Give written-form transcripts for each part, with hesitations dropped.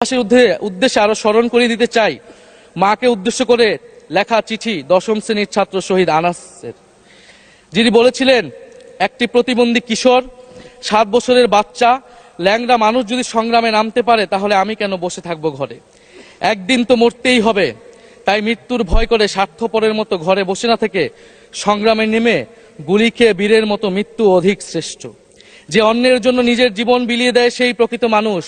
উদ্দেশ্যে আরো স্মরণ করিয়ে দিতে চাই মাকে উদ্দেশ্য করে লেখা চিঠি দশম শ্রেণীর ছাত্র শহীদ আনাসের, যিনি বলেছিলেন, একটি প্রতিবন্ধী কিশোর, 7 বছরের বাচ্চা, ল্যাংড়া মানুষ যদি সংগ্রামে নামতে পারে তাহলে আমি কেন বসে থাকবো ঘরে? একদিন তো মরতেই হবে, তাই মৃত্যুর ভয় করে স্বার্থপরের মতো ঘরে বসে না থেকে সংগ্রামে নেমে গুলি খেয়ে বীরের মতো মৃত্যু অধিক শ্রেষ্ঠ। যে অন্যের জন্য নিজের জীবন বিলিয়ে দেয় সেই প্রকৃত মানুষ।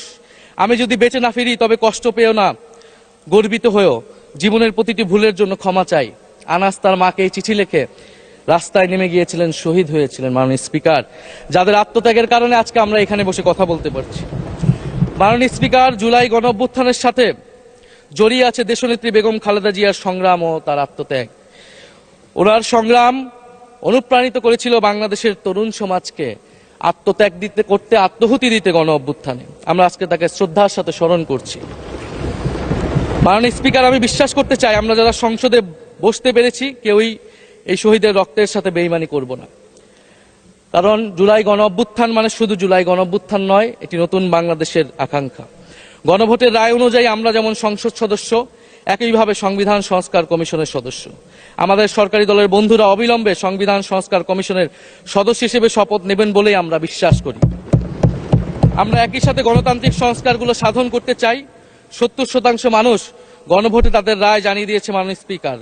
আমি যদি বেঁচে না ফিরি তবে কষ্ট পেও না, গর্বিত হয়েও জীবনের প্রতিটি ভুলের জন্য ক্ষমা চাই। আনাস তার মাকে এই চিঠি লিখে রাস্তায় নেমে গিয়েছিলেন, শহীদ হয়েছিলেন মাননীয় স্পিকার, যাদের আত্মত্যাগের কারণে আজকে আমরা এখানে বসে কথা বলতে পারছি। মাননীয় স্পিকার, জুলাই গণঅভ্যুত্থানের সাথে জড়িয়ে আছে দেশনেত্রী বেগম খালেদা জিয়ার সংগ্রাম ও তার আত্মত্যাগ। ওনার সংগ্রাম অনুপ্রাণিত করেছিল বাংলাদেশের তরুণ সমাজকে আত্মত্যাগ করতে, আত্মহুতি দিতে গণ অভ্যুত্থানে। আমরা আজকে তাকে শ্রদ্ধার সাথে স্মরণ করছি। মাননীয় স্পিকার, আমি বিশ্বাস করতে চাই আমরা যারা সংসদে বসতে পেরেছি কেউই এই শহীদের রক্তের সাথে বেইমানি করব না। কারণ জুলাই গণ অভ্যুত্থান মানে শুধু জুলাই গণ অভ্যুত্থান নয়, এটি নতুন বাংলাদেশের আকাঙ্ক্ষা। গণভোটের রায় অনুযায়ী আমরা যেমন সংসদ সদস্য, একইভাবে সংবিধান সংস্কার কমিশনের সদস্য। আমাদের সরকারি দলের বন্ধুরা অবিলম্বে সংবিধান সংস্কার কমিশনের সদস্য হিসেবে শপথ নেবেন বলেই আমরা বিশ্বাস করি। আমরা একই সাথে গণতান্ত্রিক সংস্কারগুলো সাধন করতে চাই। 70% মানুষ গণভোটে তাদের রায় জানিয়ে দিয়েছে মাননীয় স্পিকার।